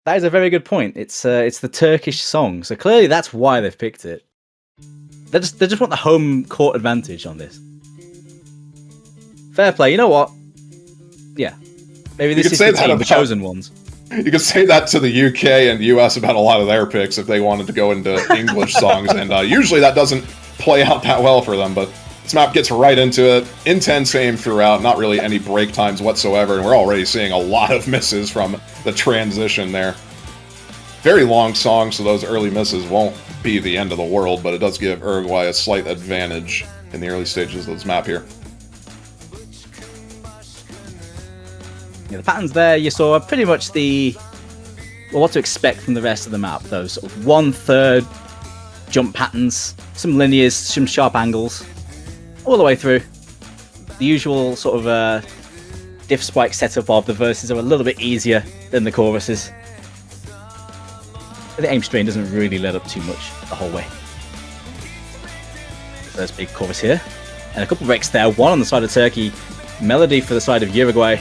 That is a very good point. It's the Turkish song, so clearly that's why they've picked it. They just want the home court advantage on this. Fair play. You know what? Yeah, maybe this is the team, the chosen ones. You could say that to the UK and US about a lot of their picks if they wanted to go into English songs, and usually that doesn't play out that well for them, but this map gets right into it. Intense aim throughout, not really any break times whatsoever, and we're already seeing a lot of misses from the transition there. Very long song, so those early misses won't be the end of the world, but it does give Uruguay a slight advantage in the early stages of this map here. Yeah, the patterns there you saw are pretty much what to expect from the rest of the map. Those sort of 1/3 jump patterns, some linears, some sharp angles, all the way through. The usual sort of diff spike setup of the verses are a little bit easier than the choruses. The aim strain doesn't really let up too much the whole way. There's a big chorus here, and a couple breaks there. One on the side of Turkey, Melody for the side of Uruguay.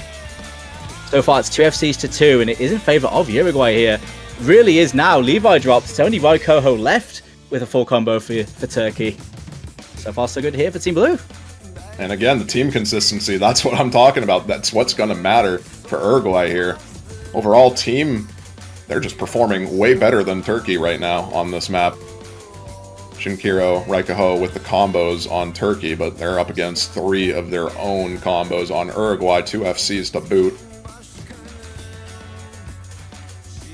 So far it's 2 FCs to 2, and it is in favor of Uruguay here. Really is now. Levi dropped. It's only Raikoho left with a full combo for Turkey. So far so good here for Team Blue. And again, the team consistency, that's what I'm talking about. That's what's going to matter for Uruguay here. Overall team, they're just performing way better than Turkey right now on this map. Shinkiro, Raikoho with the combos on Turkey, but they're up against 3 of their own combos on Uruguay, 2 FCs to boot.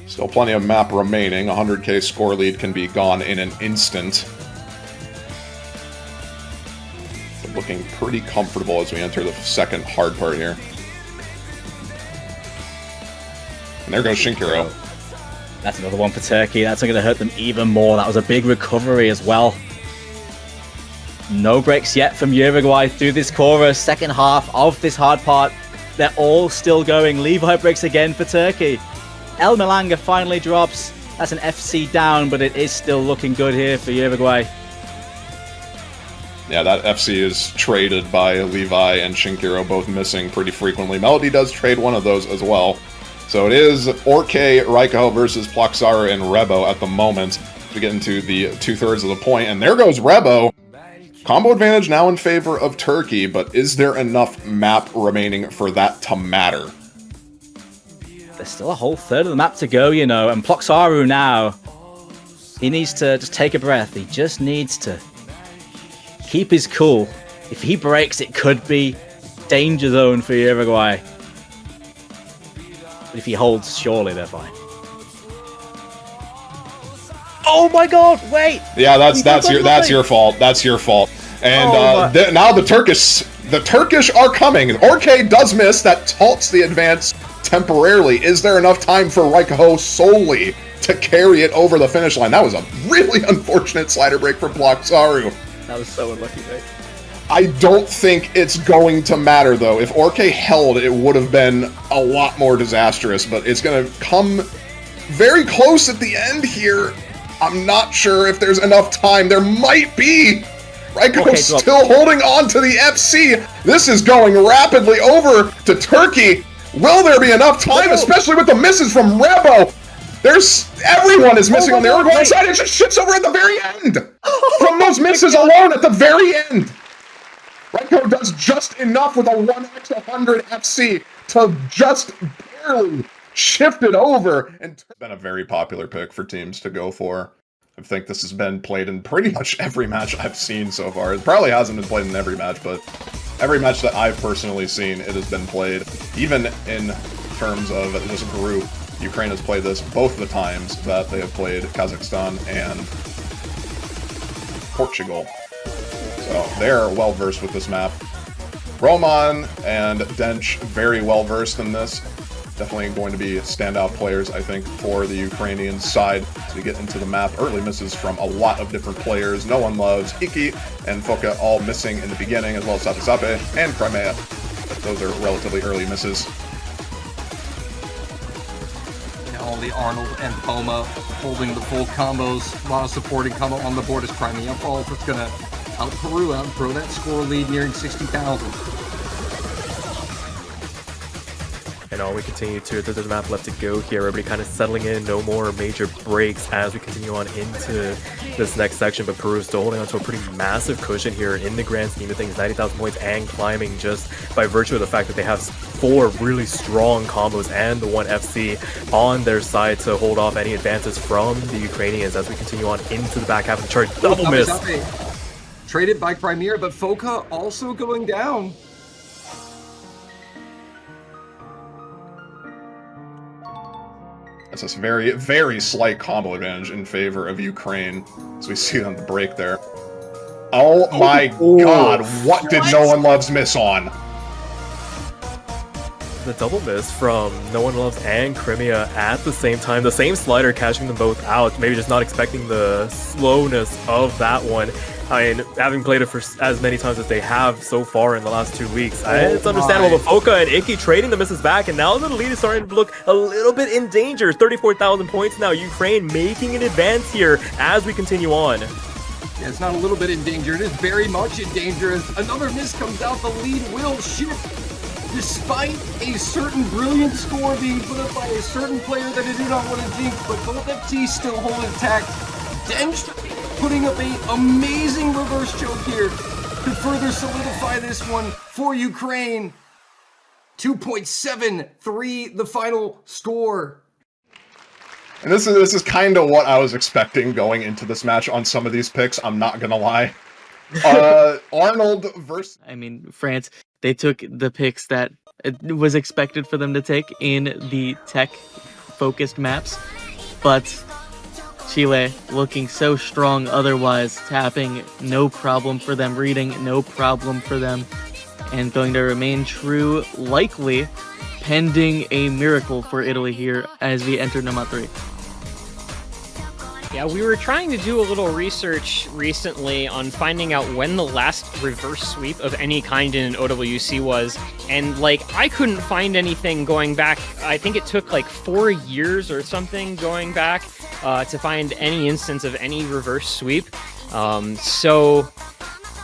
Still plenty of map remaining. 100k score lead can be gone in an instant. But looking pretty comfortable as we enter the second hard part here. And there goes Shinkiro. That's another one for Turkey. That's going to hurt them even more. That was a big recovery as well. No breaks yet from Uruguay through this chorus. Second half of this hard part. They're all still going. Levi breaks again for Turkey. El Malanga finally drops. That's an FC down, but it is still looking good here for Uruguay. Yeah, that FC is traded by Levi and Shinkiro, both missing pretty frequently. Melody does trade one of those as well. So it is Orke, Raikoho versus Ploxaru and Rebo at the moment to get into the 2/3 of the point. And there goes Rebo. Combo advantage now in favor of Turkey, but is there enough map remaining for that to matter? There's still a whole third of the map to go, you know, and Ploxaru now, he needs to just take a breath. He just needs to keep his cool. If he breaks, it could be danger zone for Uruguay. But if he holds, surely they're fine. Oh my god, wait! Yeah, that's your fault. That's your fault. And now the Turkish are coming. Orke does miss. That halts the advance temporarily. Is there enough time for Raikoho solely to carry it over the finish line? That was a really unfortunate slider break for Ploxaru. That was so unlucky, mate. I don't think it's going to matter, though. If Orke held, it would have been a lot more disastrous, but it's going to come very close at the end here. I'm not sure if there's enough time. There might be. Raikoho's still holding on to the FC. This is going rapidly over to Turkey. Will there be enough time, especially with the misses from Rebo? Everyone is missing on the Uruguay side. It just shifts over at the very end. From those misses alone at the very end. Raikoho does just enough with a 1x100 FC to just barely shift it over. And it's been a very popular pick for teams to go for. I think this has been played in pretty much every match I've seen so far. It probably hasn't been played in every match, but every match that I've personally seen, it has been played. Even in terms of this group, Ukraine has played this both the times that they have played Kazakhstan and Portugal. So they're well-versed with this map. Roman and Dench, very well-versed in this. Definitely going to be standout players, I think, for the Ukrainian side to get into the map. Early misses from a lot of different players. No one loves Iki and Foka all missing in the beginning, as well as Sapisape and Crimea. But those are relatively early misses. Only Arnold and Poma holding the full combos. A lot of supporting combo on the board as Crimea falls. That's going to out Peru, out grow that score lead nearing 60,000. we continue to, there's a map left to go here. Everybody kind of settling in, no more major breaks as we continue on into this next section. But Peru still holding on to a pretty massive cushion here in the grand scheme of things, 90,000 points and climbing just by virtue of the fact that they have 4 really strong combos and the 1 FC on their side to hold off any advances from the Ukrainians as we continue on into the back half of the chart. Double miss. Traded by Crimea, but Foka also going down. That's a very, very slight combo advantage in favor of Ukraine, as we see it on the break there. Oh my god, what did No One Loves miss on? The double miss from No One Loves and Crimea at the same time. The same slider catching them both out. Maybe just not expecting the slowness of that one. I mean, having played it for as many times as they have so far in the last 2 weeks, it's understandable. But Foka and Icky trading the misses back, and now the lead is starting to look a little bit in danger. 34,000 points now. Ukraine making an advance here as we continue on. Yeah, it's not a little bit in danger. It is very much in danger. As another miss comes out, the lead will shift. Despite a certain brilliant score being put up by a certain player that I do not want to jinx, but both FTs still hold intact. Dench putting up an amazing reverse choke here to further solidify this one for Ukraine. 2.73 the final score. And this is kind of what I was expecting going into this match on some of these picks, I'm not gonna lie. Arnold versus... I mean, France, they took the picks that it was expected for them to take in the tech-focused maps, but Chile looking so strong otherwise, tapping, no problem for them, reading, no problem for them, and going to remain true, likely, pending a miracle for Italy here as we enter Noma 3. Yeah, we were trying to do a little research recently on finding out when the last reverse sweep of any kind in an OWC was, and like I couldn't find anything going back. I think it took like 4 years or something going back to find any instance of any reverse sweep. So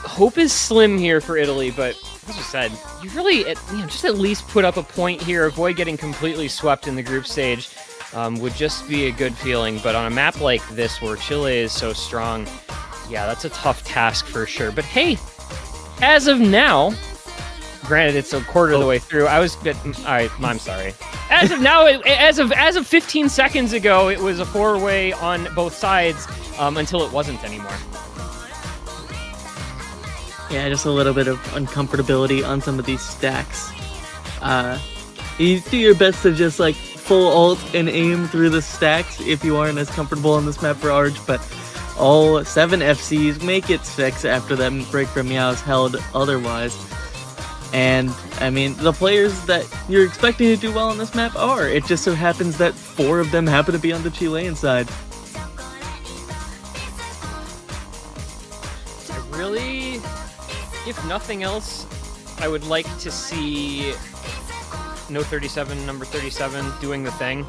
hope is slim here for Italy, but as you said, you really just at least put up a point here, avoid getting completely swept in the group stage. Would just be a good feeling, but on a map like this where Chile is so strong, yeah, that's a tough task for sure. But hey, as of now, granted it's a quarter of the way through, all right, I'm sorry. As of now, as of 15 seconds ago, it was a 4-way on both sides until it wasn't anymore. Yeah, just a little bit of uncomfortability on some of these stacks. You do your best to just like full ult and aim through the stacks if you aren't as comfortable on this map for Arge, but all 7 FCs make it 6 after that break from Meow's held otherwise. And, I mean, the players that you're expecting to do well on this map are. It just so happens that 4 of them happen to be on the Chilean side. I really, if nothing else, I would like to see No 37, number 37, doing the thing.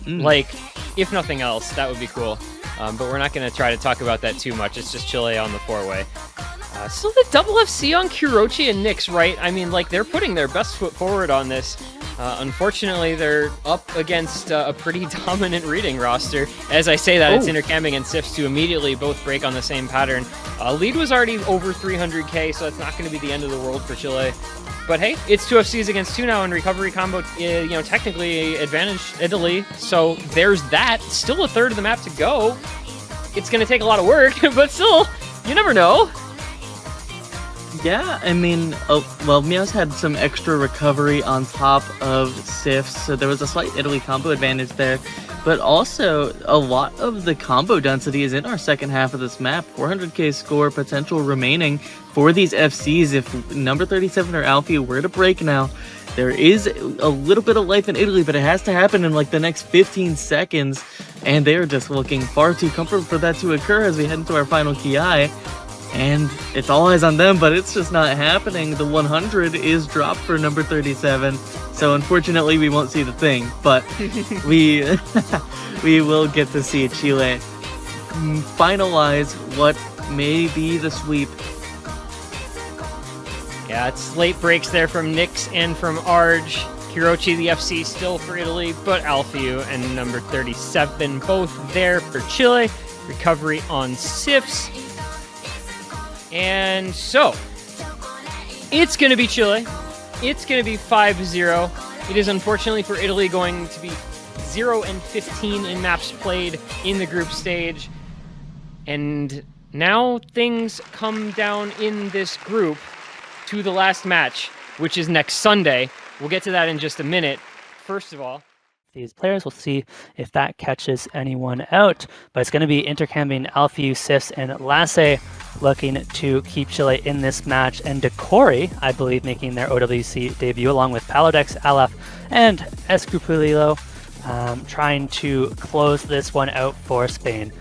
Like, if nothing else, that would be cool. But we're not going to try to talk about that too much. It's just Chile on the 4-way. So the double FC on Kurochi and Nyx, right? I mean, like, they're putting their best foot forward on this. Unfortunately, they're up against a pretty dominant reading roster. As I say that, it's Intercamming and Sifs to immediately both break on the same pattern. Lead was already over 300k, so it's not going to be the end of the world for Chile. But hey, it's 2 FCs against 2 now, and recovery combo, technically advantage Italy. So there's that. Still a third of the map to go. It's going to take a lot of work, but still, you never know. Yeah, I mean, well, Meow's had some extra recovery on top of Sifs, so there was a slight Italy combo advantage there. But also, a lot of the combo density is in our second half of this map. 400k score potential remaining for these FCs. If number 37 or Alfie were to break now, there is a little bit of life in Italy, but it has to happen in like the next 15 seconds. And they are just looking far too comfortable for that to occur as we head into our final Ki. And it's all eyes on them, but it's just not happening. The 100 is dropped for number 37, so unfortunately we won't see the thing, but we will get to see Chile finalize what may be the sweep. Yeah, it's late breaks there from Nyx and from Arge. Hirochi, the FC, still for Italy, but Alfio and number 37 both there for Chile. Recovery on Sifs. And so, it's going to be Chile. It's going to be 5-0. It is unfortunately for Italy going to be 0-15 in maps played in the group stage. And now things come down in this group to the last match, which is next Sunday. We'll get to that in just a minute. First of all, these players, we'll see if that catches anyone out. But it's going to be Intercambing, Alfeu, Sifs, and Lasse looking to keep Chile in this match. And Decori, I believe, making their OWC debut along with Palodex, Alaf, and Escrupulilo, trying to close this one out for Spain.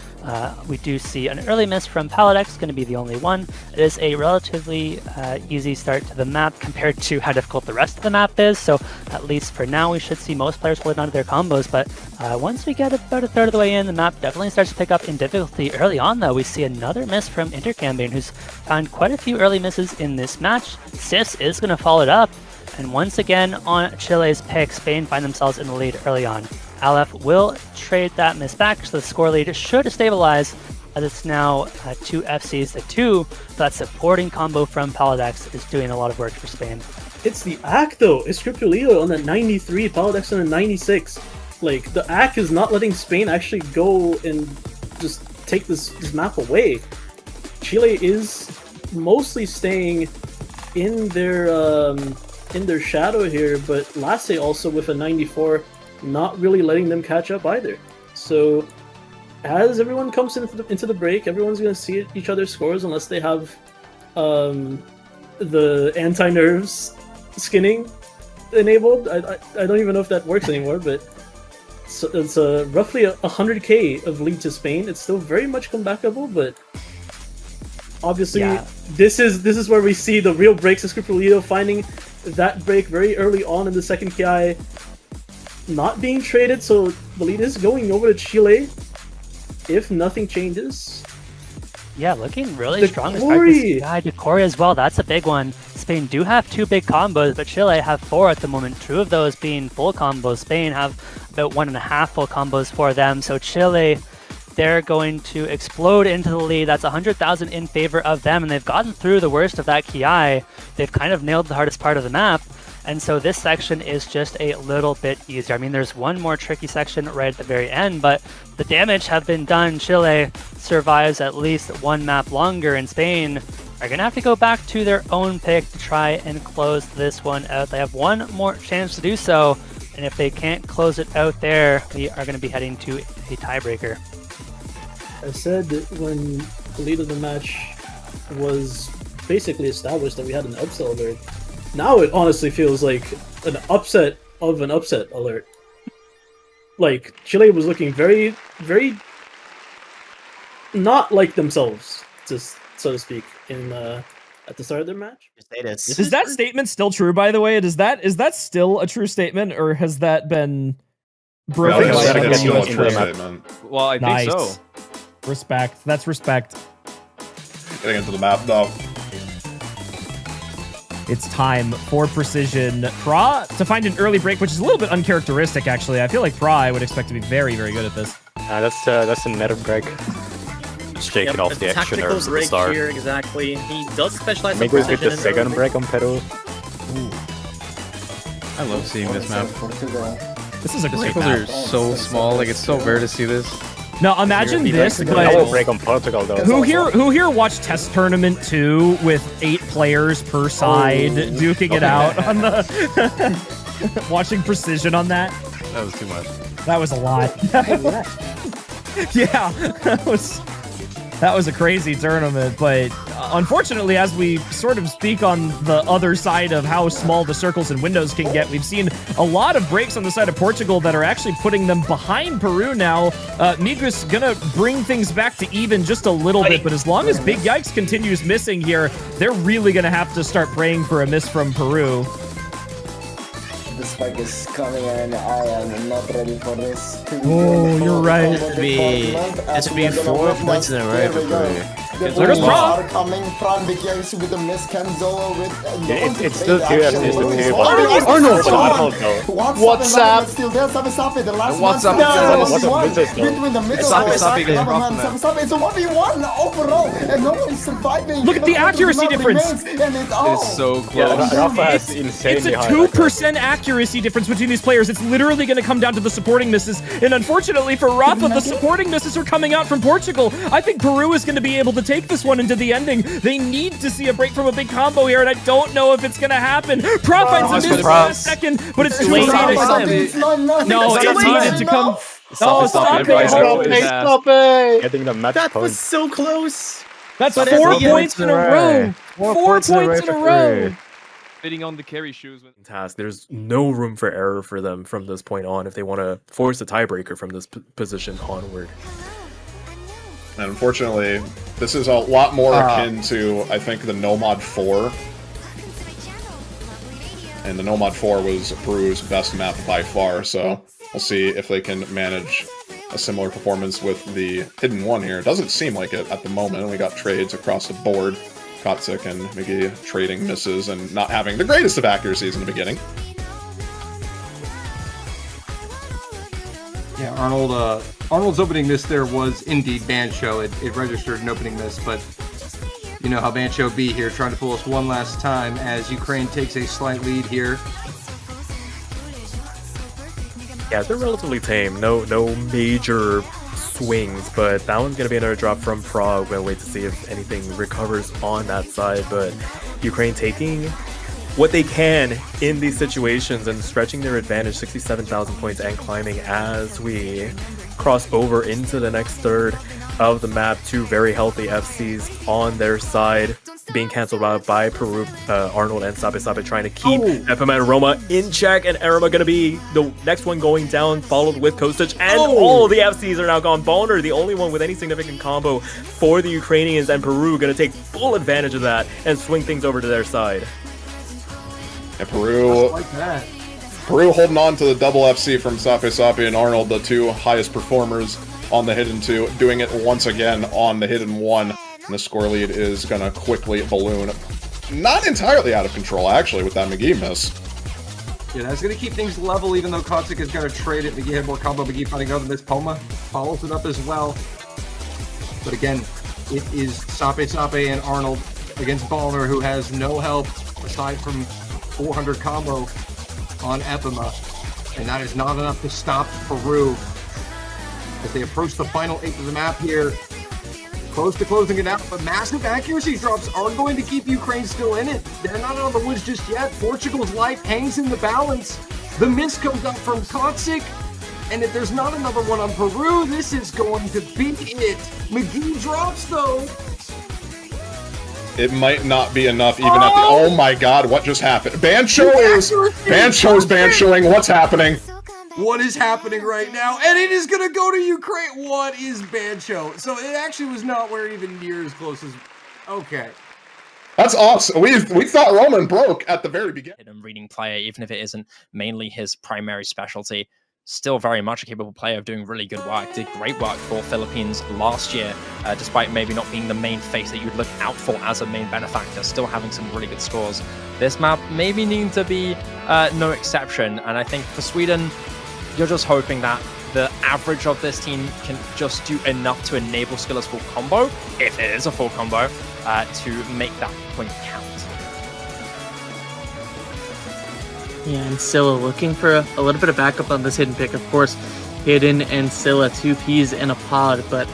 We do see an early miss from Palodex, going to be the only one. It is a relatively easy start to the map compared to how difficult the rest of the map is, so at least for now we should see most players holding on to their combos, but once we get about a third of the way in, the map definitely starts to pick up in difficulty. Early on though, we see another miss from Intercambing, who's found quite a few early misses in this match. Sifs is going to follow it up, and once again on Chile's pick, Spain find themselves in the lead early on. Aleph will trade that miss back, so the score lead should stabilize as it's now 2 FCs to 2. That supporting combo from Palodex is doing a lot of work for Spain. It's the ACK though. Escrupulilo on the 93, Palodex on the 96. Like, the ACK is not letting Spain actually go and just take this map away. Chile is mostly staying in their shadow here, but Lasse also with a 94, not really letting them catch up either. So as everyone comes into the break, everyone's going to see each other's scores unless they have the anti-nerves skinning enabled. I don't even know if that works anymore, but it's roughly 100k of lead to Spain. It's still very much comebackable, but obviously this is where we see the real breaks. Escrupulilo finding that break very early on in the second KI, not being traded, so the lead is going over to Chile if nothing changes. Yeah, looking really strong to start this guy. Decori as well, that's a big one. Spain do have 2 big combos, but Chile have 4 at the moment, 2 of those being full combos. Spain have about 1.5 full combos for them, so Chile, they're going to explode into the lead. That's 100,000 in favor of them, and they've gotten through the worst of that Ki. They've kind of nailed the hardest part of the map. And so this section is just a little bit easier. I mean, there's one more tricky section right at the very end, but the damage have been done. Chile survives at least 1 map longer, and Spain are going to have to go back to their own pick to try and close this one out. They have 1 more chance to do so, and if they can't close it out there, we are going to be heading to a tiebreaker. I said when the lead of the match was basically established that we had an upset alert. Now it honestly feels like an upset of an upset alert. Like, Chile was looking very, very not like themselves, just so to speak, in at the start of their match. Is that statement still true, by the way? Is that still a true statement, or has that been broken? Well, I think so. Respect. That's respect. Getting into the map, though. It's time for Precision Pra to find an early break, which is a little bit uncharacteristic, actually. I feel like Pra, I would expect to be very, very good at this. That's a meta break. Just shaking off the extra nerves at the start. Here, exactly. He does specialize in precision. Maybe with the second break on Peru. I love seeing this map. This is a great map. Are so small, like it's so rare to see this. Now imagine this, but double break on Portugal though. Who here watched Test Tournament 2 with 8 players per side duking it out on the watching Precision on that? That was too much. That was a lot. Yeah, that was a crazy tournament, but unfortunately, as we sort of speak on the other side of how small the circles and windows can get, we've seen a lot of breaks on the side of Portugal that are actually putting them behind Peru now. Migros gonna bring things back to even just a little bit, but as long as Big Yikes continues missing here, they're really gonna have to start praying for a miss from Peru. The spike is coming and I am not ready for this. Oh, you're right. It should be 4 points in a row for Peru. The There's Bulls Prague. are coming from the games with the Miss Canzolo with It's still two FCs to two. What's up? Still there, Sapi. The last What's one. up? Between the middle Sapi is a 1v1 overall, and no one is surviving. Look at the accuracy difference. It's so close. It's a 2% accuracy difference between these players. It's literally going to come down to the supporting misses. And unfortunately for Rafa, the supporting misses are coming out from Portugal. I think Peru is going to be able to take this one into the ending. They need to see a break from a big combo here, and I don't know if it's going to happen. Pra finds a miss for a second, but it's too late. No, it needed to come. Oh, stop it. Getting the match That point. was so close. That's 4 points in a row. 4 points in a row. Fitting on the carry shoes. Task. There's no room for error for them from this point on if they want to force a tiebreaker from this position onward. And unfortunately, this is a lot more akin to, I think, the Nomad 4. And the Nomad 4 was Peru's best map by far, so we'll see if they can manage a similar performance with the Hidden 1 here. It doesn't seem like it at the moment. We got trades across the board. Kotsik and McGee trading misses and not having the greatest of accuracies in the beginning. Yeah, Arnold's opening miss there was indeed Bancho. It registered an opening miss, but you know how Bancho be here, trying to pull us one last time as Ukraine takes a slight lead here. Yeah, they're relatively tame. No major swings, but that one's gonna be another drop from Prague. We'll wait to see if anything recovers on that side, but Ukraine taking what they can in these situations and stretching their advantage, 67,000 points, and climbing as we cross over into the next third of the map. Two very healthy FCs on their side, being cancelled out by Peru, Arnold and Sape trying to keep FMN and Roma in check, and Aroma going to be the next one going down, followed with Kostic, and all of the FCs are now gone. Bonner, the only one with any significant combo for the Ukrainians, and Peru going to take full advantage of that and swing things over to their side. And Peru holding on to the double FC from Sape and Arnold, the two highest performers on the Hidden 2, doing it once again on the Hidden 1. And the score lead is going to quickly balloon. Not entirely out of control, actually, with that McGee miss. Yeah, that's going to keep things level, even though Kotsik is going to trade it. McGee had more combo. McGee finding out that Miss Poma follows it up as well. But again, it is Sape and Arnold against Ballner, who has no help aside from 400 combo on Epima. And that is not enough to stop Peru as they approach the final 8 of the map here. Close to closing it out, but massive accuracy drops are going to keep Ukraine still in it. They're not out of the woods just yet. Portugal's life hangs in the balance. The miss comes up from Kotsik, and if there's not another one on Peru, this is going to be it. McGee drops, though. It might not be enough even at the... Oh my god, what just happened? Bancho's Banchoing. What's happening? What is happening right now? And it is going to go to Ukraine. What is Bancho? So it actually was not where even near as close as... Okay. That's awesome. We thought Roman broke at the very beginning. And reading player, even if it isn't mainly his primary specialty, still very much a capable player of doing really good work. Did great work for Philippines last year, despite maybe not being the main face that you'd look out for as a main benefactor, still having some really good scores. This map maybe needing to be no exception, and I think for Sweden, you're just hoping that the average of this team can just do enough to enable Skiller's full combo, if it is a full combo, to make that point count. Yeah, and Scylla looking for a little bit of backup on this Hidden pick. Of course, Hidden and Scylla, 2 peas in a pod, but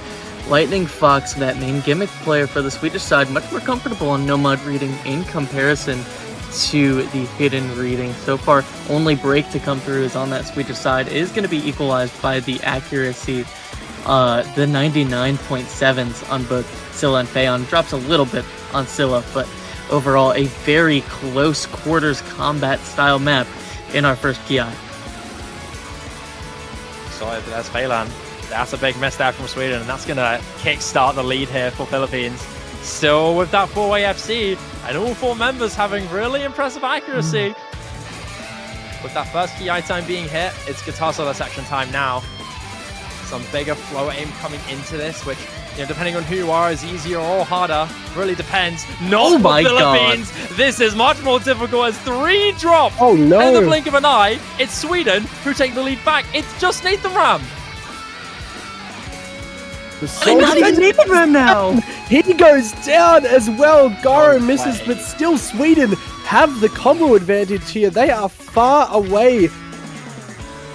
Lightning Fox, that main gimmick player for the Swedish side, much more comfortable on Nomad reading in comparison to the Hidden reading. So far, only break to come through is on that Swedish side. It is going to be equalized by the accuracy. The 99.7s on both Scylla and Phaon drops a little bit on Scylla, but overall a very close quarters combat style map in our first PI. So there's Phelan. That's a big miss there from Sweden, and that's going to kickstart the lead here for Philippines. Still with that 4-way FC, and all 4 members having really impressive accuracy. With that first PI time being hit, it's Guitar Solo section time now. Some bigger flow aim coming into this, which Yeah, depending on who you are, is easier or harder. Really depends. No, Oh my Philippines. This is much more difficult as 3 drop. Oh no! In the blink of an eye, it's Sweden who take the lead back. It's just Nathan Ram. Not even Nathan Ram now. He goes down as well. Garo misses, but still Sweden have the combo advantage here. They are far away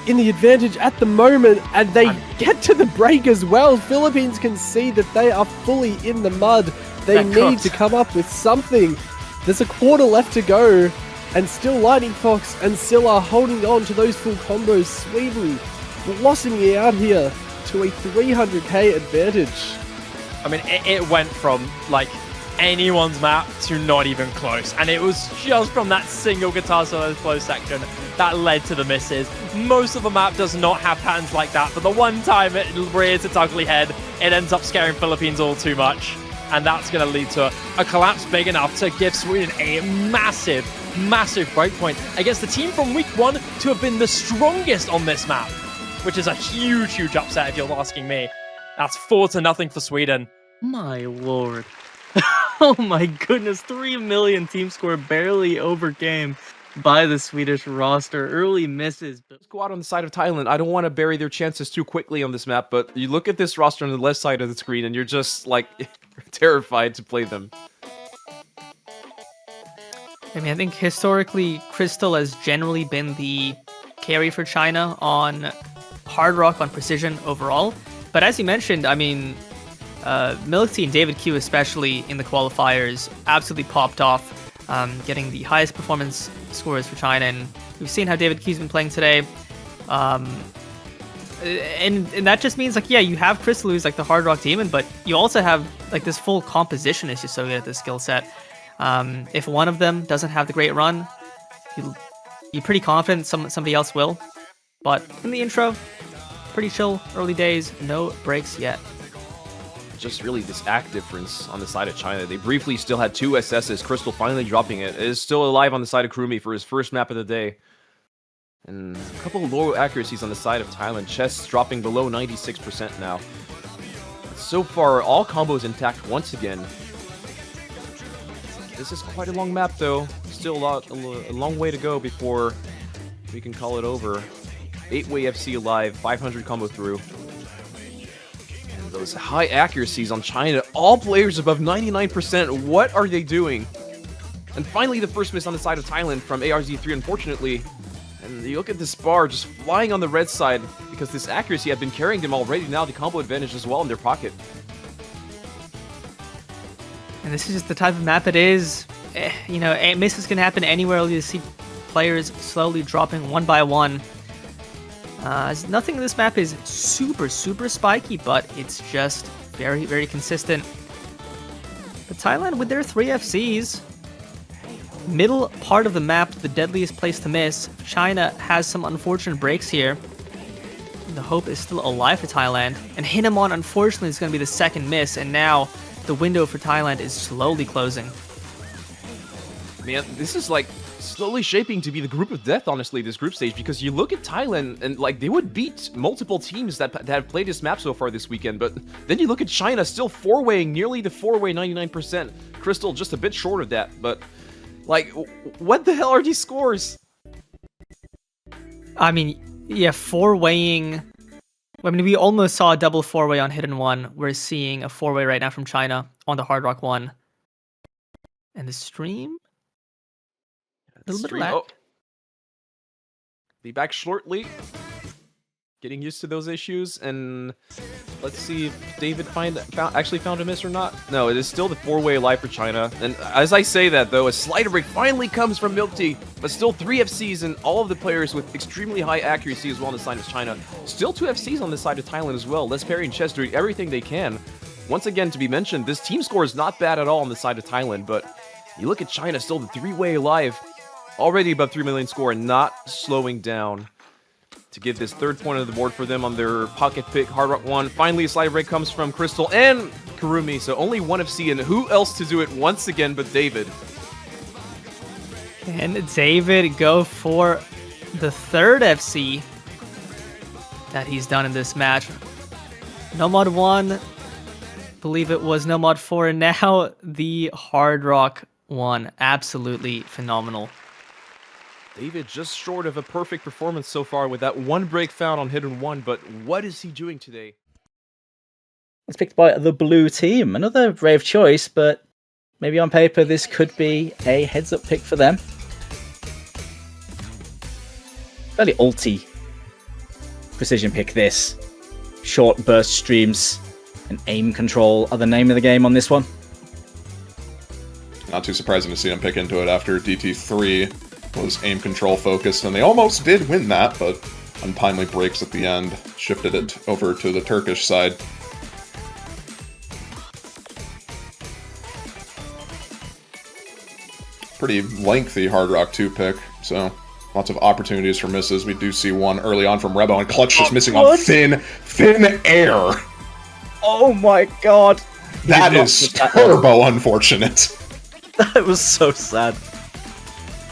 in the advantage at the moment, and they get to the break as well. Philippines can see that they are fully in the mud. They need to come up with something. There's a quarter left to go, and still Lightning Fox and Scylla holding on to those full combos. Sweden blossoming out here to a 300k advantage. I mean, it went from like anyone's map to not even close, and it was just from that single guitar solo flow section that led to the misses. Most of the map does not have patterns like that, but the one time it rears its ugly head, it ends up scaring Philippines all too much, and that's going to lead to a collapse big enough to give Sweden a massive breakpoint against the team from week 1 to have been the strongest on this map, which is a huge upset if you're asking me. That's 4-0 for Sweden. My lord. Oh my goodness, 3 million team score barely overcame by the Swedish roster. Early misses. Let's go out on the side of Thailand. I don't want to bury their chances too quickly on this map, but you look at this roster on the left side of the screen and you're just like terrified to play them. I mean, I think historically, Crystal has generally been the carry for China on Hard Rock, on Precision overall. But as you mentioned, I mean, Milk Tea and David Q especially in the qualifiers absolutely popped off, getting the highest performance scores for China, and we've seen how David Q's been playing today. And that just means, like, yeah, you have Crystal, who's like the Hard Rock demon, but you also have like this full composition is just so good at this skill set. If one of them doesn't have the great run, you're pretty confident somebody else will. But in the intro, pretty chill, early days, no breaks yet. Just really this act difference on the side of China. They briefly still had 2 SSs, Crystal finally dropping it. It is still alive on the side of Kurumi for his first map of the day. And a couple of low accuracies on the side of Thailand. Chess dropping below 96% now. So far, all combos intact once again. This is quite a long map though. Still a long way to go before we can call it over. 8-way FC alive, 500 combo through. And those high accuracies on China, all players above 99%, what are they doing? And finally the first miss on the side of Thailand from ARZ3, unfortunately. And you look at this bar just flying on the red side, because this accuracy had been carrying them already, now the combo advantage as well in their pocket. And this is just the type of map it is. You know, misses can happen anywhere. You see players slowly dropping one by one. Nothing in this map is super spiky, but it's just very consistent. But Thailand with their 3 FCs, middle part of the map, the deadliest place to miss. China has some unfortunate breaks here. The hope is still alive for Thailand. And Hinamon, unfortunately, is going to be the second miss, and now the window for Thailand is slowly closing. Man, this is like slowly shaping to be the group of death, honestly, this group stage, because you look at Thailand and like they would beat multiple teams that have played this map so far this weekend, but then you look at China still 4-waying nearly the 4-way 99%. Crystal just a bit short of that, but like, what the hell are these scores? I mean, yeah, 4-weighing. I mean, we almost saw a double 4-way on Hidden One. We're seeing a 4-way right now from China on the Hard Rock 1. And the stream? A little bit of lag. Oh. Be back shortly. Getting used to those issues, and let's see if David actually found a miss or not. No, it is still the 4-way alive for China. And as I say that, though, a slider break finally comes from Milk Tea, but still 3 FCs and all of the players with extremely high accuracy as well on the side of China. Still 2 FCs on the side of Thailand as well. Les Perry and Chess doing everything they can. Once again, to be mentioned, this team score is not bad at all on the side of Thailand, but you look at China, still the 3-way alive. Already above 3 million score and not slowing down to give this 3rd point of the board for them on their pocket pick, Hard Rock 1. Finally, a slider break comes from Crystal and Kurumi, so only 1 FC, and who else to do it once again but David? Can David go for the 3rd FC that he's done in this match? Nomad 1 believe it was No Mod 4, and now the Hard Rock 1. Absolutely phenomenal. David just short of a perfect performance so far with that one break found on Hidden One, but what is he doing today? It's picked by the blue team. Another brave choice, but maybe on paper this could be a heads-up pick for them. Fairly ulty precision pick this. Short burst streams and aim control are the name of the game on this one. Not too surprising to see him pick into it after DT3 was aim control focused, and they almost did win that, but untimely breaks at the end shifted it over to the Turkish side. Pretty lengthy Hard Rock 2 pick, so lots of opportunities for misses. We do see one early on from Rebo, and Clutch just missing on thin air. Oh my god. That is turbo unfortunate. That was so sad.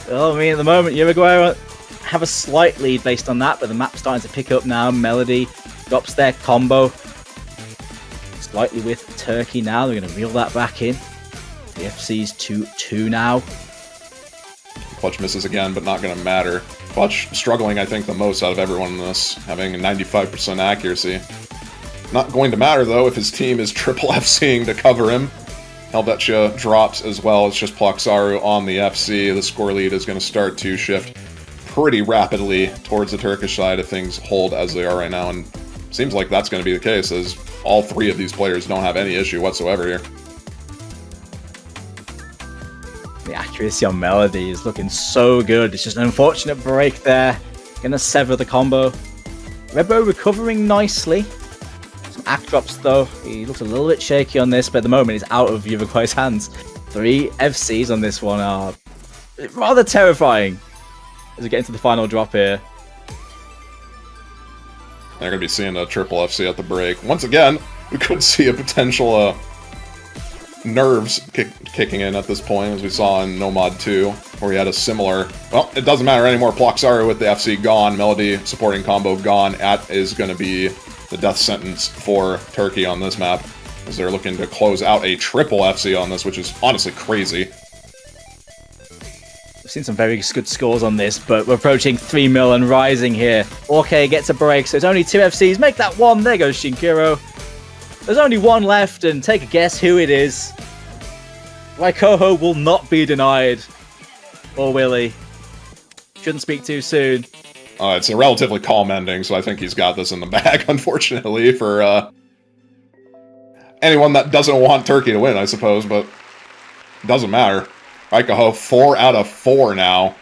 Oh, I mean, at the moment, Uruguay have a slight lead based on that, but the map's starting to pick up now. Melody drops their combo slightly with Turkey now. They're going to reel that back in. The FC's 2-2 now. Clutch misses again, but not going to matter. Clutch struggling, I think, the most out of everyone in this, having a 95% accuracy. Not going to matter, though, if his team is triple FCing to cover him. Helvetia drops as well. It's just Ploxaru on the FC. The score lead is going to start to shift pretty rapidly towards the Turkish side if things hold as they are right now, and seems like that's going to be the case, as all three of these players don't have any issue whatsoever here. The accuracy on Melody is looking so good. It's just an unfortunate break there. Gonna sever the combo. Rebo recovering nicely. Some act drops though. He looks a little bit shaky on this, but at the moment it's out of Uruguay's hands. 3 FCs on this one are rather terrifying as we get into the final drop here. They're going to be seeing a triple FC at the break. Once again, we could see a potential nerves kicking in at this point, as we saw in No Mod 2, where we had a similar... Well, it doesn't matter anymore. Ploxaru with the FC gone, Melody supporting combo gone. At is going to be the death sentence for Turkey on this map, as they're looking to close out a triple FC on this, which is honestly crazy. We've seen some very good scores on this, but we're approaching 3 mil and rising here. Orke gets a break, so it's only 2 FCs. Make that 1. There goes Shinkiro. There's only 1 left, and take a guess who it is. Raikoho will not be denied. Or will he? Shouldn't speak too soon. It's a relatively calm ending, so I think he's got this in the bag, unfortunately, for anyone that doesn't want Turkey to win, I suppose, but it doesn't matter. Raikoho, 4 out of 4 now,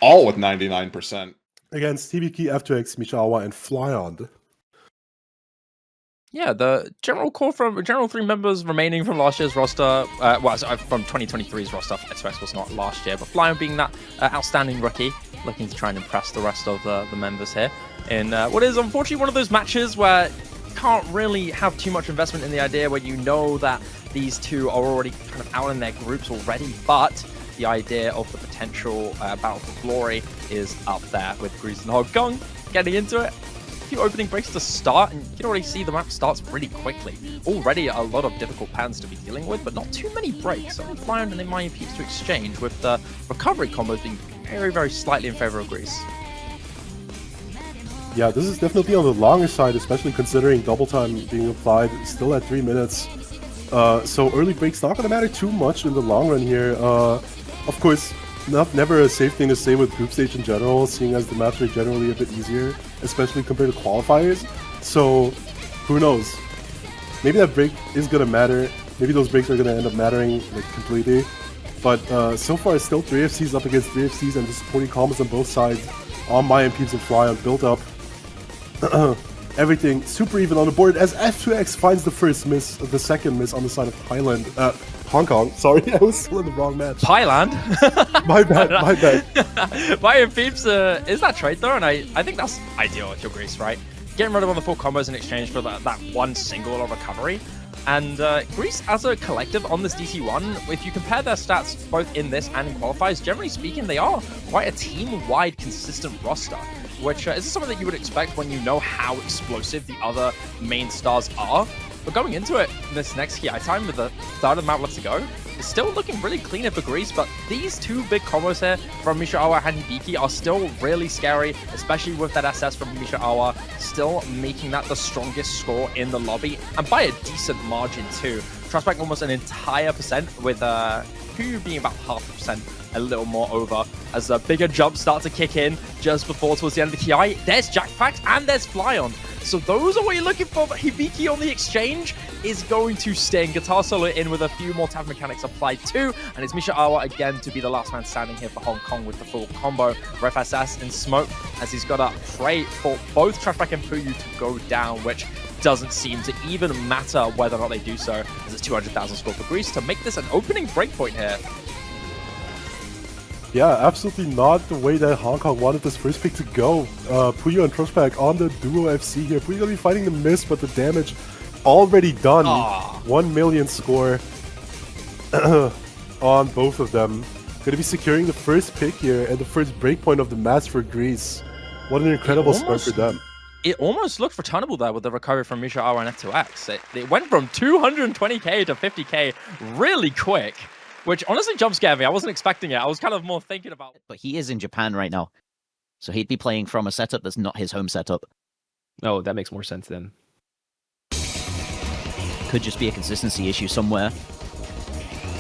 all with 99%. Against TBK, F2X, Mishawa, and Flyond. Yeah, the general 3 members remaining from last year's roster, from 2023's roster, F2X was not last year, but Flyond being that outstanding rookie, looking to try and impress the rest of the members here in what is unfortunately one of those matches where you can't really have too much investment in the idea, where you know that these two are already kind of out in their groups already, but the idea of the potential Battle for Glory is up there with Grease and Hog Gong getting into it. Few opening breaks to start, and you can already see the map starts really quickly. Already a lot of difficult patterns to be dealing with, but not too many breaks. Only Flyond and Miami Peeps to exchange, with the recovery combos being very, very slightly in favor of Grease. Yeah, this is definitely on the longer side, especially considering double time being applied still at 3 minutes. So early breaks not going to matter too much in the long run here. Of course, never a safe thing to say with group stage in general, seeing as the maps are generally a bit easier, especially compared to qualifiers. So who knows? Maybe that break is going to matter. Maybe those breaks are going to end up mattering like completely. But so far, it's still 3 FCs up against 3 FCs, and the supporting combos on both sides on Miami Peeps and Flyond built up. Everything super even on the board as F2X finds the first miss, the second miss on the side of Hong Kong. Sorry, I was still in the wrong match. Thailand? my bad. Miami Peeps is that trade though, and I think that's ideal if you're Grease, right? Getting rid of all the 4 combos in exchange for that one single recovery. And Grease as a collective on this DT1, if you compare their stats both in this and in qualifiers, generally speaking, they are quite a team-wide consistent roster, which is something that you would expect when you know how explosive the other main stars are. But going into it, this next HI time with the start of the map left to go, it's still looking really clean for Greece, but these two big combos here from Mishaawa and Hibiki are still really scary, especially with that SS from Mishaawa still making that the strongest score in the lobby, and by a decent margin too. Trustback almost an entire percent, with Puyu being about 0.5%, a little more over, as the bigger jumps start to kick in just before towards the end of the KI. There's Jackpack and there's Flyon. So those are what you're looking for, but Hibiki on the exchange is going to sting. Guitar solo in with a few more tap mechanics applied too, and it's Mishaawa again to be the last man standing here for Hong Kong with the full combo. Ref SS in smoke, as he's got to pray for both Trashback and Puyu to go down, which doesn't seem to even matter whether or not they do so, as it's 200,000 score for Greece to make this an opening breakpoint here. Yeah, absolutely not the way that Hong Kong wanted this first pick to go. Puyu and Trustback on the duo FC here. Puyu gonna be fighting the miss, but the damage already done. 1 million score on both of them. Gonna be securing the first pick here and the first breakpoint of the match for Greece. What an incredible start for them. It almost looked returnable there with the recovery from Mishaawa and F2X. It went from 220k to 50k really quick, which honestly jump scared me. I wasn't expecting it. I was kind of more thinking about it. But he is in Japan right now, so he'd be playing from a setup that's not his home setup. Oh, that makes more sense then. Could just be a consistency issue somewhere.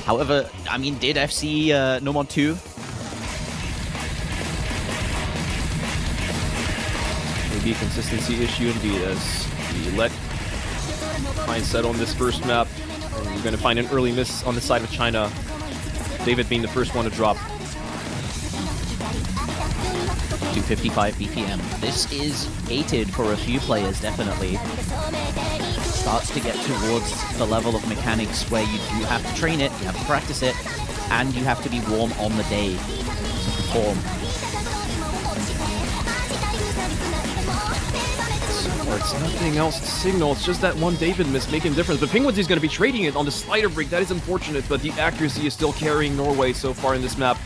However, I mean, did FC Nomon 2? Maybe a consistency issue indeed, as we let mindset on this first map. And we're going to find an early miss on the side of China. David being the first one to drop. 255 BPM. This is gated for a few players, definitely. Starts to get towards the level of mechanics where you do have to train it, you have to practice it, and you have to be warm on the day to perform. It's nothing else to signal, it's just that one David miss making a difference. But Penguins is going to be trading it on the slider break. That is unfortunate, but the accuracy is still carrying Norway so far in this map.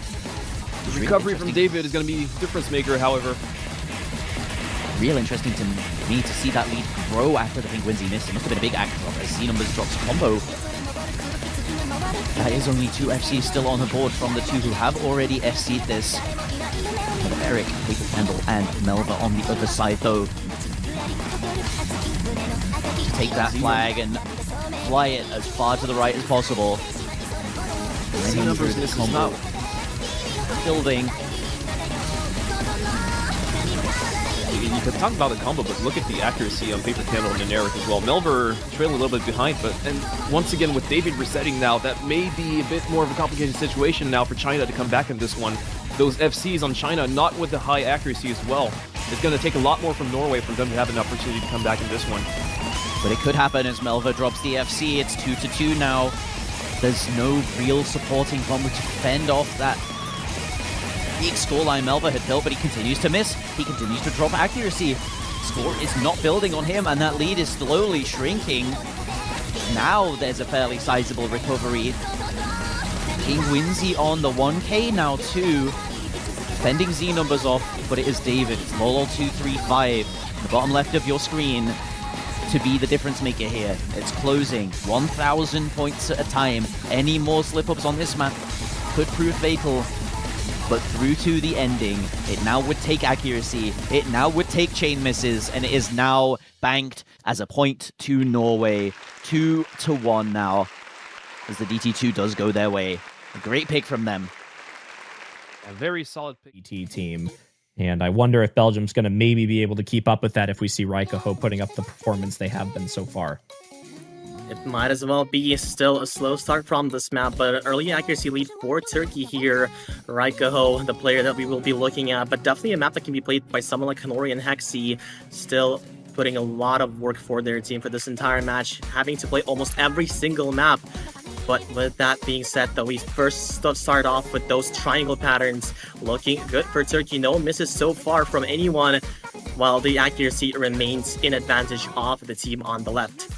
The recovery from David is going to be difference maker, however. Real interesting to me to see that lead grow after the Penguinsy miss. It must have been a big act drop as Z Numbers drops combo. That is only 2 FCs still on the board from the 2 who have already FC'd this. Eric, Paper Candle, and Melva on the other side though. Take that flag and fly it as far to the right as possible. Z Numbers misses now. Building. You could talk about the combo, but look at the accuracy on Paper Candle and Eric as well. Melver trailing a little bit behind, but and once again with David resetting now, that may be a bit more of a complicated situation now for China to come back in this one. Those FCs on China, not with the high accuracy as well. It's going to take a lot more from Norway for them to have an opportunity to come back in this one. But it could happen as Melva drops the FC. It's 2-2 now. There's no real supporting combo to fend off that big scoreline Melva had built, but he continues to miss. He continues to drop accuracy. Score is not building on him, and that lead is slowly shrinking. Now there's a fairly sizable recovery. Penguinsy on the 1k now too. Fending Z Numbers off, but it is David. It's Lolo235, the bottom left of your screen, to be the difference maker here. It's closing 1,000 points at a time. Any more slip-ups on this map could prove fatal. But through to the ending, it now would take accuracy, it now would take chain misses, and it is now banked as a point to Norway. 2-1 now, as the DT2 does go their way. A great pick from them. A very solid pick. DT team. And I wonder if Belgium's going to maybe be able to keep up with that if we see Raikaho putting up the performance they have been so far. It might as well be still a slow start from this map, but early accuracy lead for Turkey here. Raikaho, the player that we will be looking at, but definitely a map that can be played by someone like Hanori and Hexy, still putting a lot of work for their team for this entire match, having to play almost every single map. But with that being said, though, we first start off with those triangle patterns. Looking good for Turkey. No misses so far from anyone, while the accuracy remains in advantage of the team on the left.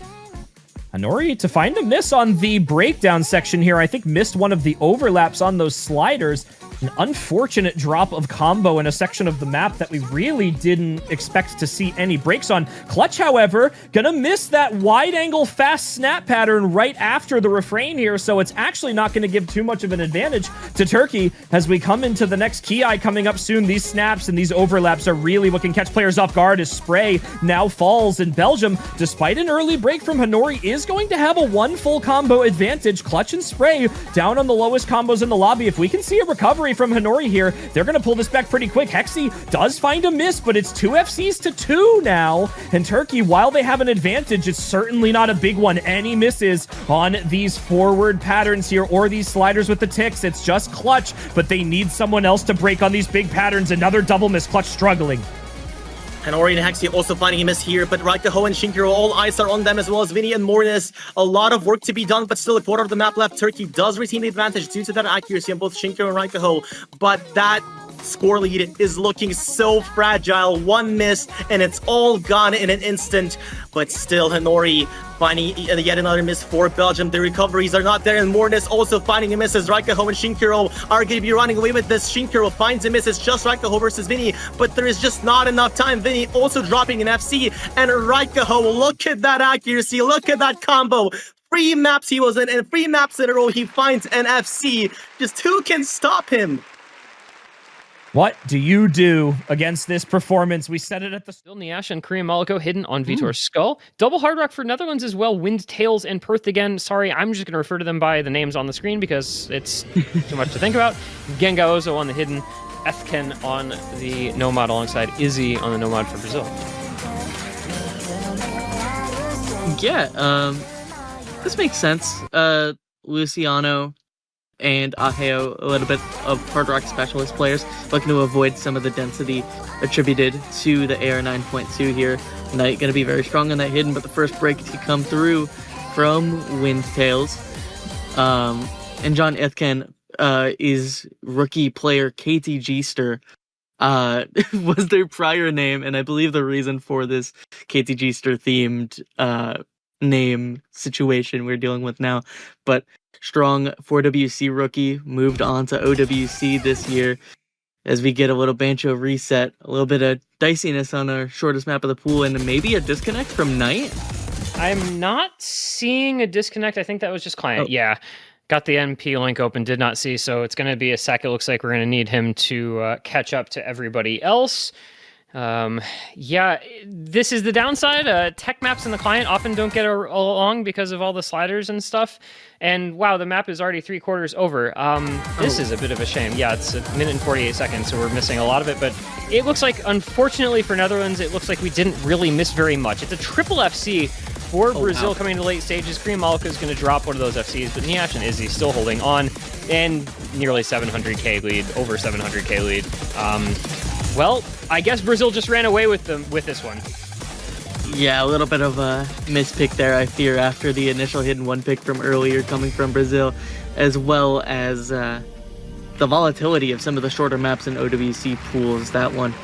Hanori to find a miss on the breakdown section here. I think missed one of the overlaps on those sliders. An unfortunate drop of combo in a section of the map that we really didn't expect to see any breaks on. Clutch, however, gonna miss that wide-angle fast snap pattern right after the refrain here, so it's actually not gonna give too much of an advantage to Turkey as we come into the next Ki coming up soon. These snaps and these overlaps are really what can catch players off guard as Spray now falls, and Belgium, despite an early break from Hanori, is going to have a one full combo advantage. Clutch and Spray down on the lowest combos in the lobby. If we can see a recovery from Hanori here, they're going to pull this back pretty quick. Hexy does find a miss, but it's 2 FCs to 2 now. And Turkey, while they have an advantage, it's certainly not a big one. Any misses on these forward patterns here or these sliders with the ticks, it's just Clutch, but they need someone else to break on these big patterns. Another double miss, Clutch struggling. Hanori and Hexy also finding a miss here, but Raikaho and Shinkiro, all eyes are on them, as well as Vinny and Mornis. A lot of work to be done, but still a quarter of the map left. Turkey does retain the advantage due to that accuracy on both Shinkiro and Raikaho, but that score lead is looking so fragile. One miss, and it's all gone in an instant. But still, Hanori finding yet another miss for Belgium. The recoveries are not there, and Mornis also finding a miss as Raikaho and Shinkiro are going to be running away with this. Shinkiro finds a miss. It's just Raikaho versus Vinny, but there is just not enough time. Vinny also dropping an FC, and Raikaho, look at that accuracy. Look at that combo. 3 maps he was in, and 3 maps in a row he finds an FC. Just who can stop him? What do you do against this performance? We said it at the... Still Niash and Korean Maliko hidden on Vitor's skull. Double Hard Rock for Netherlands as well. Wind, Tails, and Perth again. Sorry, I'm just going to refer to them by the names on the screen because it's too much to think about. Genga Ozo on the hidden. Ethken on the Nomad alongside Izzy on the Nomad for Brazil. Yeah, this makes sense. Luciano and Aheo, a little bit of Hard Rock specialist players, looking to avoid some of the density attributed to the AR 9.2 here. Knight going to be very strong on that hidden, but the first break to come through from Windtails. And John Ethken is rookie player KT Gster. Was their prior name, and I believe the reason for this KT Gster themed name situation we're dealing with now. But strong 4WC rookie, moved on to OWC this year as we get a little Bancho reset, a little bit of diciness on our shortest map of the pool, and maybe a disconnect from Knight? I'm not seeing a disconnect. I think that was just client. Oh. Yeah. Got the NP link open, did not see, so it's going to be a sec. It looks like we're going to need him to catch up to everybody else. Yeah, this is the downside. Tech maps in the client often don't get along because of all the sliders and stuff. And wow, the map is already 3/4 over. This is a bit of a shame. Yeah, it's 1 minute and 48 seconds, so we're missing a lot of it. But it looks like, unfortunately for Netherlands, it looks like we didn't really miss very much. It's a triple FC for Brazil coming to late stages. Korean Maliko is going to drop one of those FCs, but Niash and Izzy still holding on, and nearly 700k lead, over 700k lead. Well, I guess Brazil just ran away with this one. Yeah, a little bit of a mispick there, I fear, after the initial hidden one pick from earlier coming from Brazil, as well as the volatility of some of the shorter maps in OWC pools. That one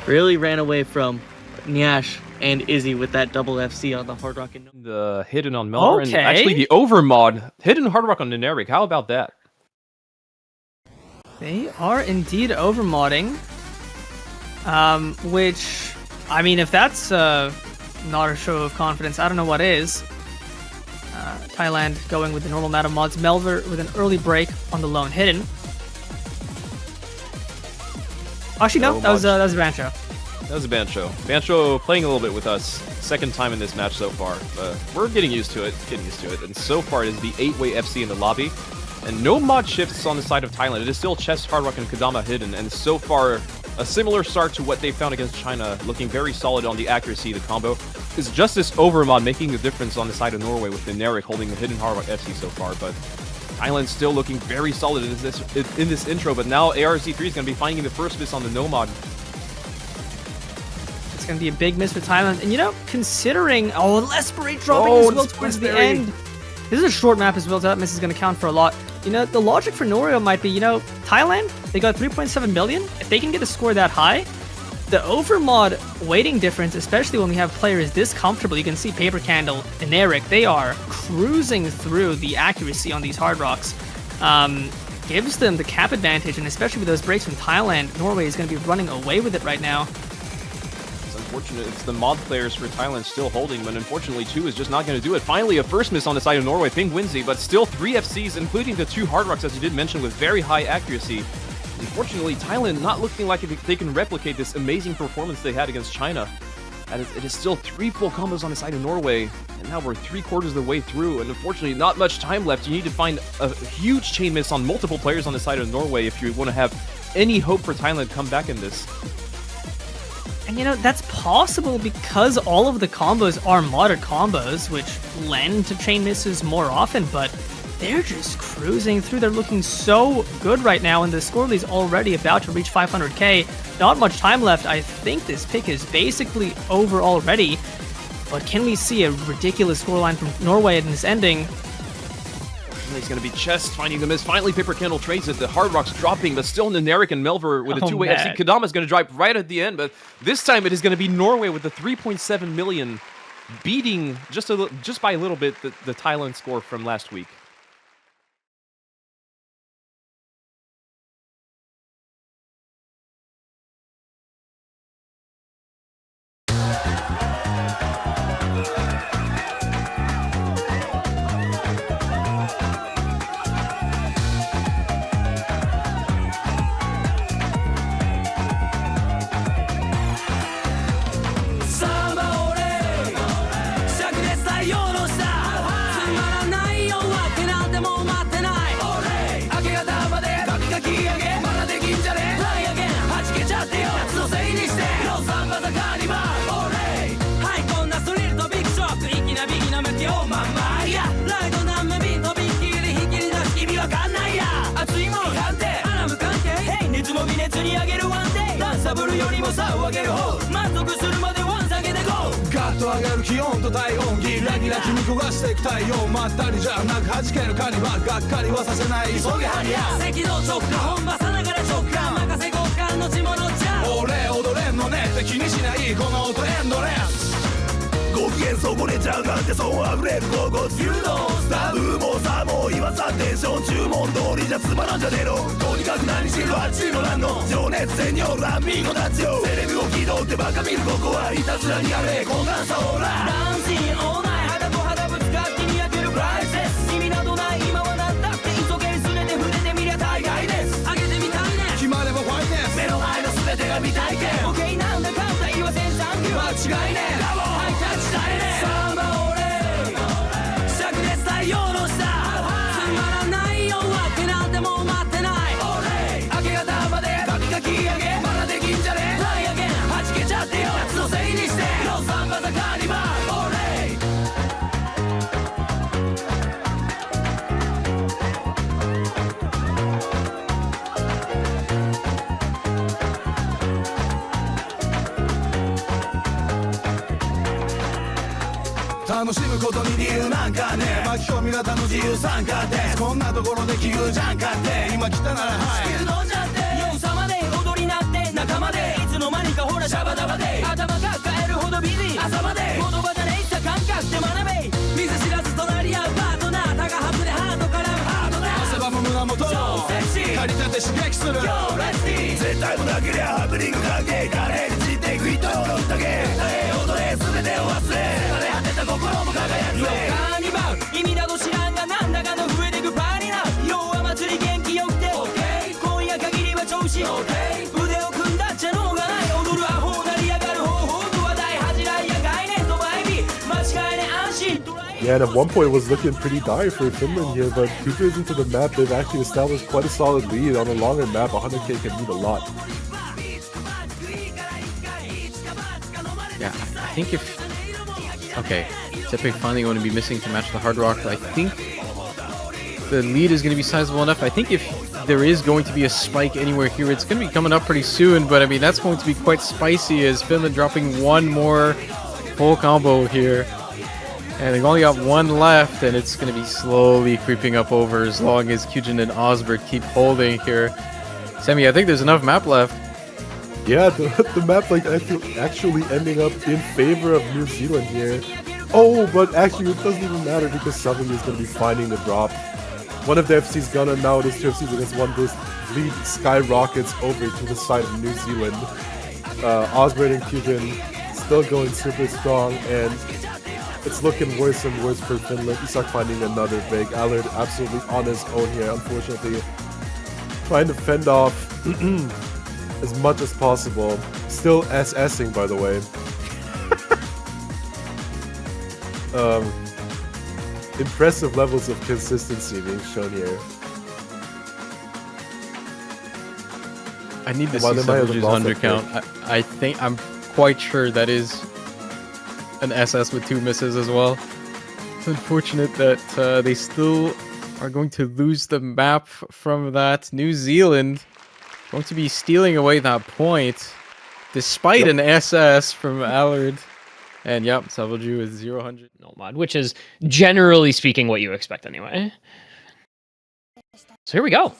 really ran away from Niash and Izzy with that double FC on the Hard Rock. And the hidden on Melbourne, and actually the overmod hidden Hard Rock on Neneric. How about that? They are indeed overmodding. Which, I mean, if that's not a show of confidence, I don't know what is. Thailand going with the normal amount of mods. Melver with an early break on the lone hidden. Actually, no, that was a Bancho. That was a Bancho. Bancho playing a little bit with us. Second time in this match so far. We're getting used to it. And so far it is the 8-way FC in the lobby. And no mod shifts on the side of Thailand. It is still Chess, Hard Rock, and Kadama hidden. And so far, a similar start to what they found against China, looking very solid on the accuracy, the combo. It's just this overmod making the difference on the side of Norway with the Neneric holding the hidden Hard Rock FC so far. But Thailand still looking very solid in this intro. But now ARZ3 is going to be finding the first miss on the Nomad. It's going to be a big miss for Thailand. And, you know, considering... Oh, Lesperate dropping as well towards the end. This is a short map as well, so that miss is going to count for a lot. You know, the logic for Norio might be, you know, Thailand, they got 3.7 million. If they can get a score that high, the overmod weighting difference, especially when we have players this comfortable, you can see Paper Candle and Eric, they are cruising through the accuracy on these Hard Rocks. gives them the cap advantage, and especially with those breaks from Thailand, Norway is going to be running away with it right now. It's unfortunate. It's the mod players for Thailand still holding, but unfortunately 2 is just not going to do it. Finally, a first miss on the side of Norway. Ping wins it, but still 3 FCs, including the 2 Hard Rocks, as you did mention, with very high accuracy. Unfortunately, Thailand not looking like they can replicate this amazing performance they had against China. It is still 3 full combos on the side of Norway, and now we're 3/4 of the way through, and unfortunately not much time left. You need to find a huge chain miss on multiple players on the side of Norway if you want to have any hope for Thailand to come back in this. And you know, that's possible because all of the combos are modded combos, which lend to chain misses more often, but they're just cruising through. They're looking so good right now, and the score lead's already about to reach 500k. Not much time left. I think this pick is basically over already. But can we see a ridiculous scoreline from Norway in this ending? It's going to be Chess finding the miss. Finally, Paper Candle trades it. The Hard Rocks dropping, but still Neneric and Melver with a 2-way FC. Kadama is going to drive right at the end, but this time it is going to be Norway with the 3.7 million, beating just by a little bit the Thailand score from last week. Yeah, and at one point it was looking pretty dire for Finland here, but 2 turns into the map, they've actually established quite a solid lead. On a longer map, 100k can mean a lot. Yeah, I think if... Okay, Tepe finally going to be missing to match the Hard Rock. I think the lead is going to be sizable enough. I think if there is going to be a spike anywhere here, it's going to be coming up pretty soon, but I mean, that's going to be quite spicy as Finland dropping one more full combo here. And they've only got one left, and it's going to be slowly creeping up over as long as Kyujin and Osbert keep holding here. Sammy, I think there's enough map left. Yeah, the map like actually ending up in favor of New Zealand here. Oh, but actually it doesn't even matter because Southern is going to be finding the drop. One of the FC's gonna now, this 2 FC's against 1 boost, lead skyrockets over to the side of New Zealand. Osborne and Cuban still going super strong, and it's looking worse and worse for Finland. Isak finding another break. Allard absolutely on his own here, unfortunately. Trying to fend off as much as possible. Still SSing, by the way. Impressive levels of consistency being shown here. I need to see Savage's undercount. I think I'm quite sure that is an SS with 2 misses as well. It's unfortunate that they still are going to lose the map from that. New Zealand going to be stealing away that point despite an SS from Allard. And yep, Savage is 0-100. No mod, which is generally speaking what you expect anyway. So here we go.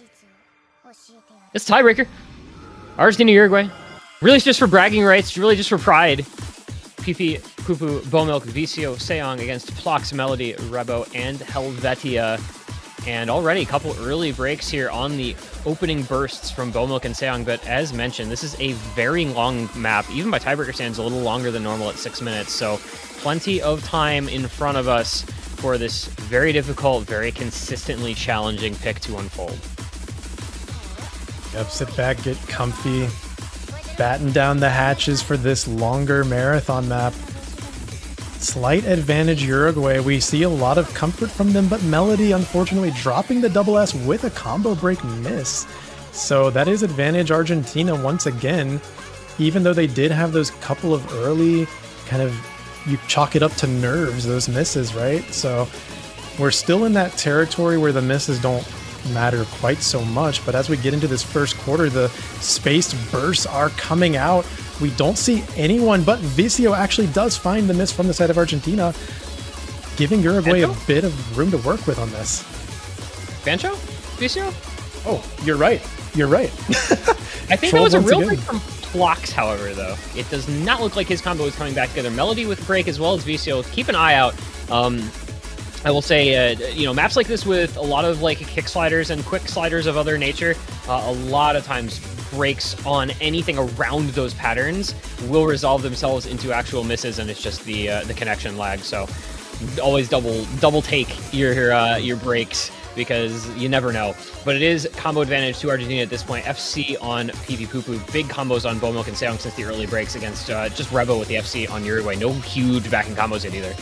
It's a tiebreaker. Argentina, Uruguay. Really just for bragging rights, really just for pride. PP, Pupu, Bomilk, Vicio, Seong against Plox, Melody, Rebo, and Helvetia. And already a couple early breaks here on the opening bursts from Bomilk and Seong, but as mentioned, this is a very long map. Even by tiebreaker stands, a little longer than normal at 6 minutes, so plenty of time in front of us for this very difficult, very consistently challenging pick to unfold. Yep, sit back, get comfy, batten down the hatches for this longer marathon map. Slight advantage Uruguay. We see a lot of comfort from them, but Melody unfortunately dropping the double S with a combo break miss. So that is advantage Argentina once again, even though they did have those couple of early kind of, you chalk it up to nerves, those misses, right? So we're still in that territory where the misses don't matter quite so much, but as we get into this first quarter, the spaced bursts are coming out. We don't see anyone, but Vicio actually does find the miss from the side of Argentina, giving Uruguay a bit of room to work with on this. Bancho? Vicio? Oh, you're right. You're right. I think that was a real break from Plox, however, though. It does not look like his combo is coming back together. Melody with break as well as Vicio. Keep an eye out. I will say, you know, maps like this with a lot of like kick sliders and quick sliders of other nature, a lot of times breaks on anything around those patterns will resolve themselves into actual misses, and it's just the connection lag. So always double take your breaks, because you never know. But it is combo advantage to Argentina at this point. FC on PP Pupu, big combos on Bomilk and Seong since the early breaks against just Rebo with the FC on Uruguay. No huge backing combos yet either.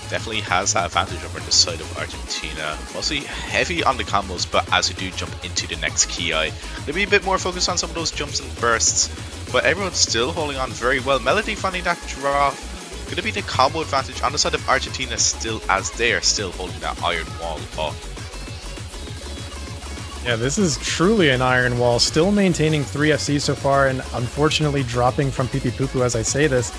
Definitely has that advantage over the side of Argentina. Mostly heavy on the combos, but as we do jump into the next key eye, they'll be a bit more focused on some of those jumps and bursts. But everyone's still holding on very well. Melody finding that drop. Going to be the combo advantage on the side of Argentina still, as they are still holding that iron wall up. Yeah, this is truly an iron wall. Still maintaining 3 FCs so far, and unfortunately dropping from PP Pupu as I say this.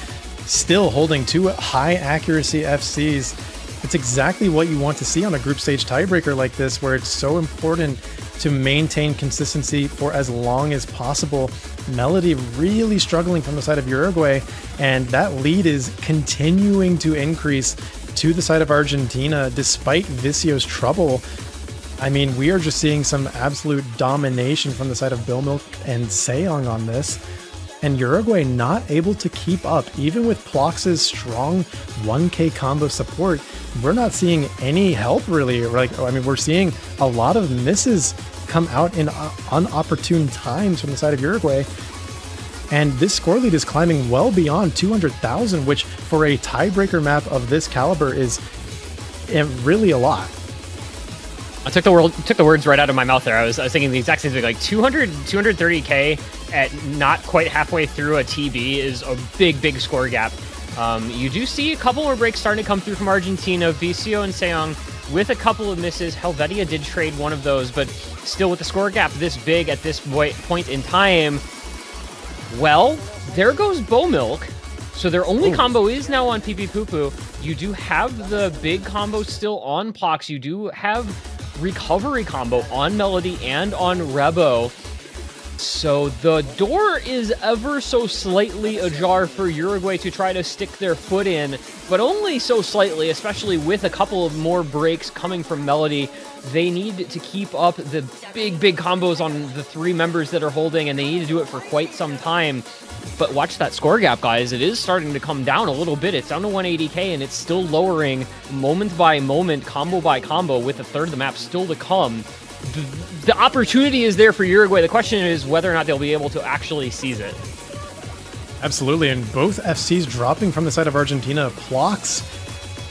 Still holding 2 high accuracy FCs. It's exactly what you want to see on a group stage tiebreaker like this, where it's so important to maintain consistency for as long as possible. Melody really struggling from the side of Uruguay, and that lead is continuing to increase to the side of Argentina despite Vicio's trouble. I mean, we are just seeing some absolute domination from the side of Bomilk and Seong on this. And Uruguay not able to keep up. Even with Plox's strong 1k combo support, we're not seeing any help really. Like, I mean, we're seeing a lot of misses come out in unopportune times from the side of Uruguay. And this score lead is climbing well beyond 200,000, which for a tiebreaker map of this caliber is really a lot. I took the words right out of my mouth there. I was thinking the exact same thing. Like 230k at not quite halfway through a TB is a big score gap. You do see a couple more breaks starting to come through from Argentina. Vicio and Seong with a couple of misses. Helvetia did trade one of those, but still with the score gap this big at this point in time. Well, there goes Bomilk. So their only combo is now on PP Pupu. You do have the big combo still on Plox. You do have recovery combo on Melody and on Rebo. So the door is ever so slightly ajar for Uruguay to try to stick their foot in, but only so slightly, especially with a couple of more breaks coming from Melody. They need to keep up the big combos on the 3 members that are holding, and they need to do it for quite some time. But watch that score gap, guys. It is starting to come down a little bit. It's down to 180k, and it's still lowering moment by moment, combo by combo, with a third of the map still to come. The opportunity is there for Uruguay. The question is whether or not they'll be able to actually seize it. Absolutely, and both FCs dropping from the side of Argentina. Plox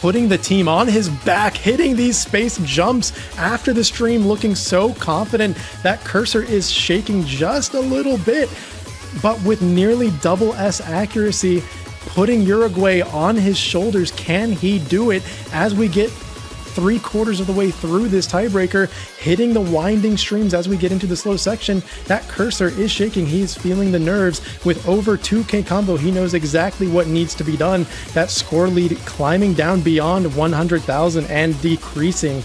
putting the team on his back, hitting these space jumps after the stream, looking so confident. That cursor is shaking just a little bit, but with nearly double S accuracy, putting Uruguay on his shoulders. Can he do it as we get 3/4 of the way through this tiebreaker, hitting the winding streams as we get into the slow section? That cursor is shaking. He's feeling the nerves. With over 2k combo, he knows exactly what needs to be done. That score lead climbing down beyond 100,000 and decreasing.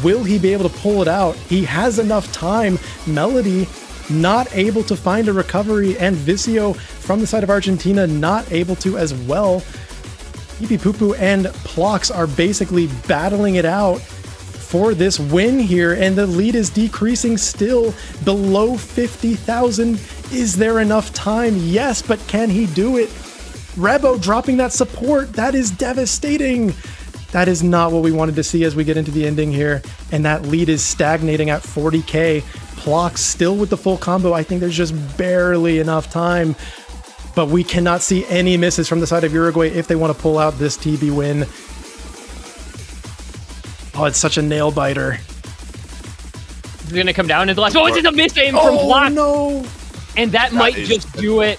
Will he be able to pull it out? He has enough time. Melody not able to find a recovery, and Vicio from the side of Argentina not able to as well. Pipipupu and Plox are basically battling it out for this win here, and the lead is decreasing still below 50,000. Is there enough time? Yes, but can he do it? Rebo dropping that support. That is devastating. That is not what we wanted to see as we get into the ending here, and that lead is stagnating at 40k. Plox still with the full combo. I think there's just barely enough time. But we cannot see any misses from the side of Uruguay if they want to pull out this TB win. Oh, it's such a nail biter. It's going to come down to the last. Oh, it's a miss aim from Plox. No. And that might just do it.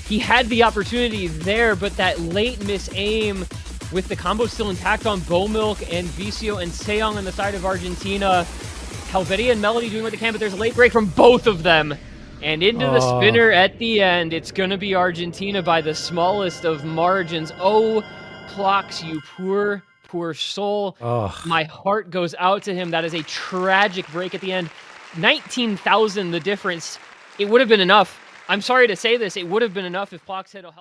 He had the opportunity there, but that late miss aim with the combo still intact on Bowmilk and Vicio and Seong on the side of Argentina. Helvetia and Melody doing what they can, but there's a late break from both of them. And into the spinner at the end, it's going to be Argentina by the smallest of margins. Oh, Plox, you poor soul. My heart goes out to him. That is a tragic break at the end. 19,000 the difference. It would have been enough. I'm sorry to say this. It would have been enough if Plox had a